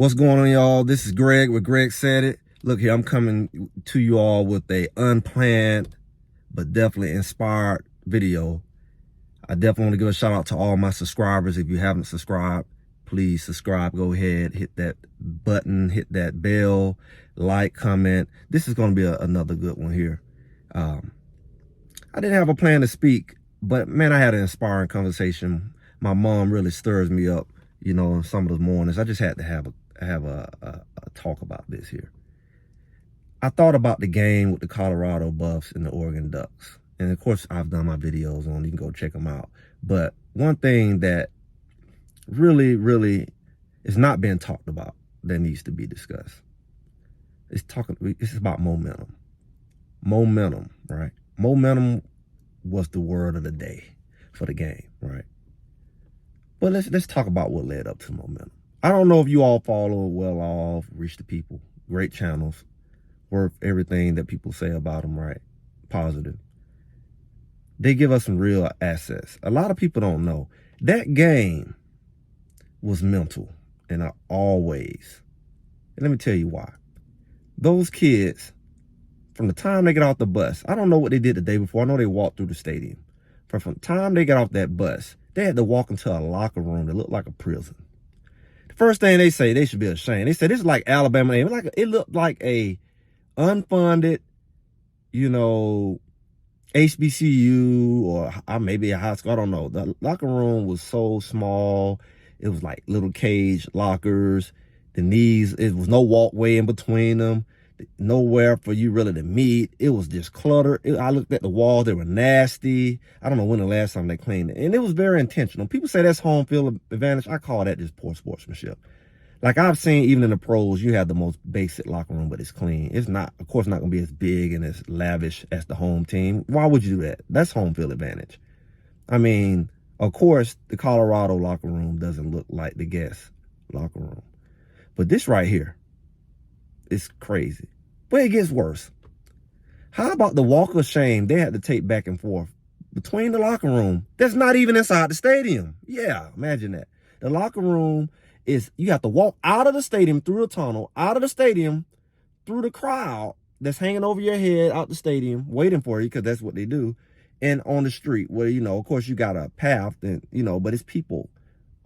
What's going on, y'all? This is Greg with Greg Said It. Look here, I'm coming to you all with a unplanned but definitely inspired video. I definitely want to give a shout out to all my subscribers. If you haven't subscribed, please subscribe. Go ahead, hit that button, hit that bell, like, comment. This is going to be another good one here. I didn't have a plan to speak, but man, I had an inspiring conversation. My mom really stirs me up, you know, in some of the mornings. I just had to have a talk about this here. I thought about the game with the Colorado Buffs and the Oregon Ducks. And of course, I've done my videos on, you can go check them out. But one thing that really is not being talked about that needs to be discussed. It's about momentum. Momentum, right? Momentum was the word of the day for the game, right? But let's talk about what led up to momentum. I don't know if you all follow Well Off, Reach the People, great channels, worth everything that people say about them, right? Positive. They give us some real assets. A lot of people don't know. That game was mental in all ways. And let me tell you why. Those kids, from the time they get off the bus, I don't know what they did the day before. I know they walked through the stadium. From the time they got off that bus, they had to walk into a locker room that looked like a prison. The first thing they say, they should be ashamed. They said, this is like Alabama. It looked like a unfunded, you know, HBCU or maybe a high school. I don't know. The locker room was so small. It was like little cage lockers. The knees, it was no walkway in between them. Nowhere for you really to meet. It was just cluttered. I looked at the walls. They were nasty. I don't know when the last time they cleaned it. And it was very intentional. People say that's home field advantage. I call that just poor sportsmanship. Like I've seen, even in the pros, you have the most basic locker room, but it's clean. It's not, of course, not going to be as big and as lavish as the home team. Why would you do that? That's home field advantage. I mean, of course, the Colorado locker room doesn't look like the guest locker room. But this right here, it's crazy. But it gets worse. How about the walk of shame they had to take back and forth between the locker room? That's not even inside the stadium. Yeah, imagine that. The locker room is, you have to walk out of the stadium, through the tunnel, out of the stadium, through the crowd that's hanging over your head out the stadium, waiting for you, because that's what they do, and on the street where, you know, of course you got a path, and, you know, but it's people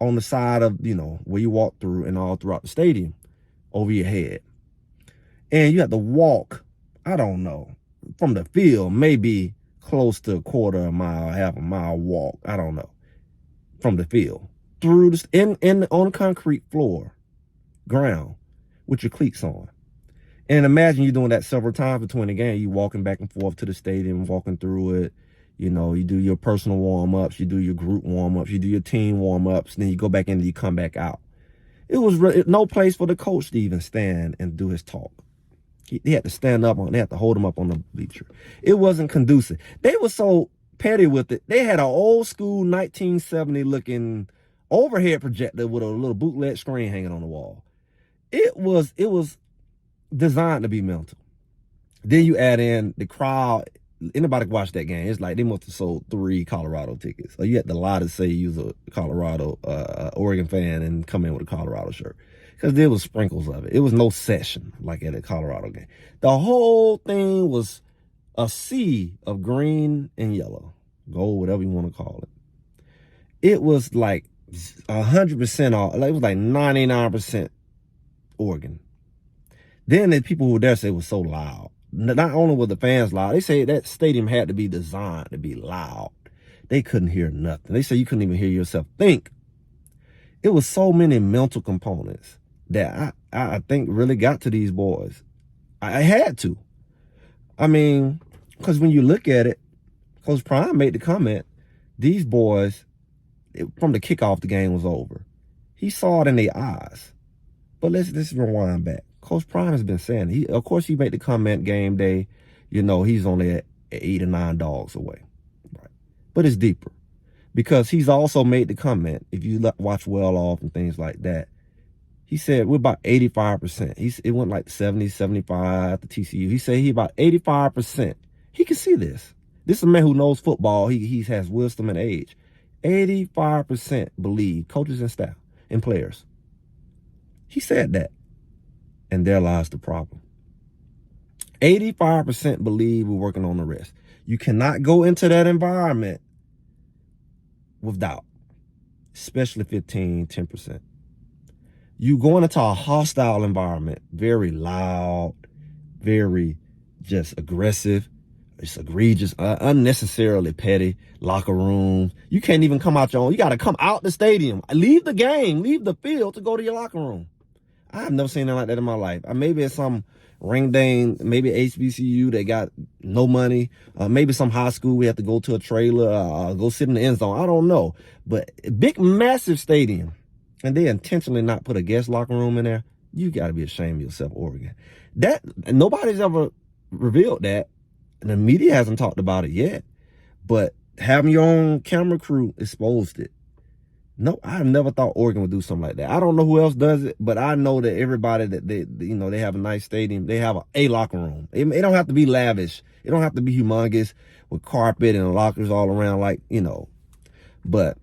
on the side of, you know, where you walk through and all throughout the stadium over your head. And you have to walk, I don't know, from the field, maybe close to a quarter of a mile, half a mile walk, I don't know, from the field, through the, on concrete floor, ground, with your cleats on. And imagine you doing that several times between the game. You walking back and forth to the stadium, walking through it. You know, you do your personal warm-ups, you do your group warm-ups, you do your team warm-ups, then you go back in and you come back out. It was no place for the coach to even stand and do his talk. He had to stand up on, they had to hold him up on the bleacher. It wasn't conducive. They were so petty with it. They had an old school 1970 looking overhead projector with a little bootleg screen hanging on the wall. It was designed to be mental. Then you add in the crowd. Anybody can watch that game. It's like they must have sold 3 Colorado tickets. Or you had to lie to say you was a Colorado, Oregon fan and come in with a Colorado shirt. Because there was sprinkles of it. It was no session like at a Colorado game. The whole thing was a sea of green and yellow. Gold, whatever you want to call it. It was like 100% off. It was like 99% Oregon. Then the people who were there said it was so loud. Not only were the fans loud, they say that stadium had to be designed to be loud. They couldn't hear nothing. They say you couldn't even hear yourself think. It was so many mental components that I think really got to these boys. I had to. I mean, because when you look at it, Coach Prime made the comment, these boys, from the kickoff, the game was over. He saw it in their eyes. But let's rewind back. Coach Prime has been saying, of course, he made the comment game day, you know, he's only at 8 or 9 dogs away. Right? But it's deeper. Because he's also made the comment, if you watch Well Off and things like that, he said we're about 85%. It went like 70, 75 at the TCU. He said he about 85%. He can see this. This is a man who knows football. He has wisdom and age. 85% believe, coaches and staff and players, He said that. And there lies the problem. 85% believe we're working on the rest. You cannot go into that environment with doubt, especially 10%. You going into a hostile environment, very loud, very just aggressive, it's egregious, unnecessarily petty, locker rooms. You can't even come out your own. You got to come out the stadium, leave the game, leave the field to go to your locker room. I've never seen anything like that in my life. Maybe it's some ring dang, maybe HBCU, they got no money. Maybe some high school, we have to go to a trailer, go sit in the end zone. I don't know. But big, massive stadium, and they intentionally not put a guest locker room in there. You got to be ashamed of yourself, Oregon. That nobody's ever revealed that, and the media hasn't talked about it yet. But having your own camera crew exposed it. No, I've never thought Oregon would do something like that. I don't know who else does it, but I know that everybody that they have a nice stadium, they have a locker room. It don't have to be lavish. It don't have to be humongous with carpet and lockers all around, but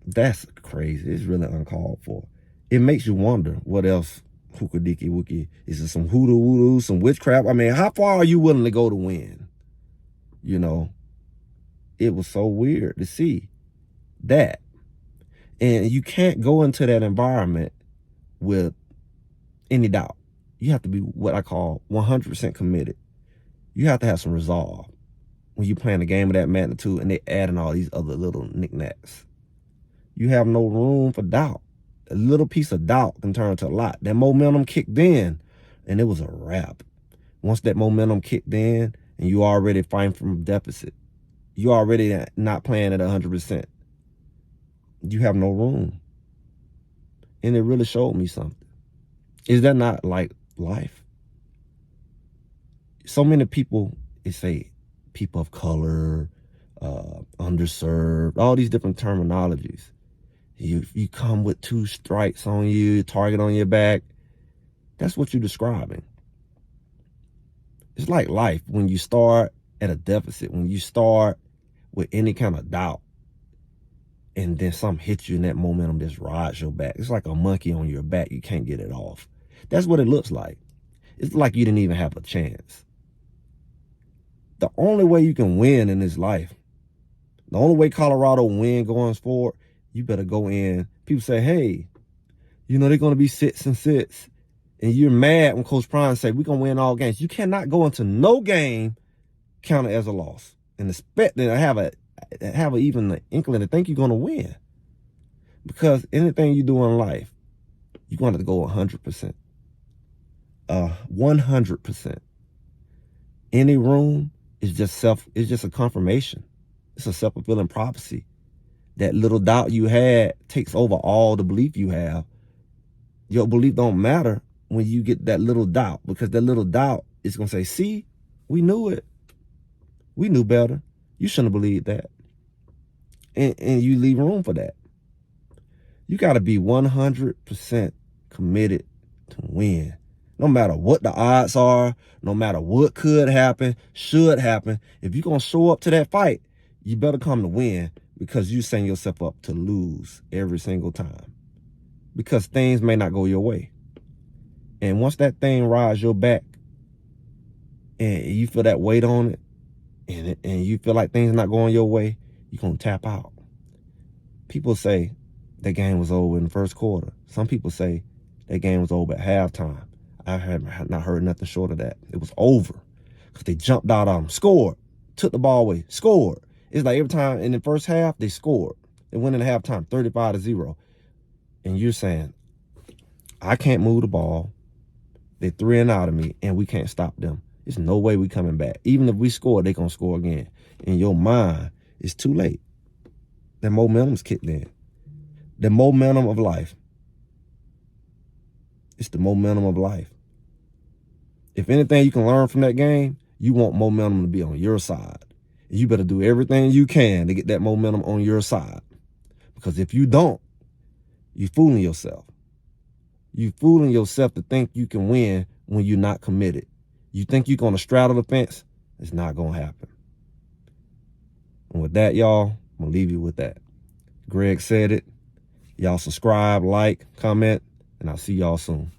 that's crazy. It's really uncalled for. It makes you wonder what else hookadiki wookie. Is it some hoodoo voodoo, some witchcraft? I mean, how far are you willing to go to win? It was so weird to see that. And you can't go into that environment with any doubt. You have to be what I call 100% committed. You have to have some resolve when you're playing a game of that magnitude and they adding all these other little knickknacks. You have no room for doubt. A little piece of doubt can turn into a lot. That momentum kicked in, and it was a wrap. Once that momentum kicked in, and you already fighting from deficit, you already not playing at 100%. You have no room. And it really showed me something. Is that not like life? So many people, they say people of color, underserved, all these different terminologies. You come with 2 strikes on you, target on your back. That's what you're describing. It's like life when you start at a deficit, when you start with any kind of doubt, and then something hits you and that momentum just rides your back. It's like a monkey on your back. You can't get it off. That's what it looks like. It's like you didn't even have a chance. The only way you can win in this life, the only way Colorado win going forward, you better go in. People say, hey, they're going to be sits and sits. And you're mad when Coach Prime say, we're going to win all games. You cannot go into no game counted as a loss and expect to have even an inkling to think you're going to win. Because anything you do in life, you're going to go 100%. 100%. Any room is just a confirmation. It's a self-fulfilling prophecy. That little doubt you had takes over all the belief you have. Your belief don't matter when you get that little doubt, because that little doubt is going to say, see, we knew it. We knew better. You shouldn't have believed that. And you leave room for that. You got to be 100% committed to win. No matter what the odds are, no matter what could happen, should happen, if you're going to show up to that fight, you better come to win, because you setting yourself up to lose every single time. Because things may not go your way. And once that thing rides your back and you feel that weight on it, and you feel like things not going your way, you're going to tap out. People say that game was over in the first quarter. Some people say that game was over at halftime. I have not heard nothing short of that. It was over because they jumped out on them, scored, took the ball away, scored. It's like every time in the first half, they scored. They went into halftime 35-0. And you're saying, I can't move the ball. They're 3 and out of me, and we can't stop them. There's no way we coming back. Even if we score, they going to score again. In your mind, it's too late. That momentum's kicked in. The momentum of life. It's the momentum of life. If anything you can learn from that game, you want momentum to be on your side. You better do everything you can to get that momentum on your side. Because if you don't, you're fooling yourself. You're fooling yourself to think you can win when you're not committed. You think you're going to straddle the fence? It's not going to happen. And with that, y'all, I'm going to leave you with that. Greg said it. Y'all subscribe, like, comment. and I'll see y'all soon.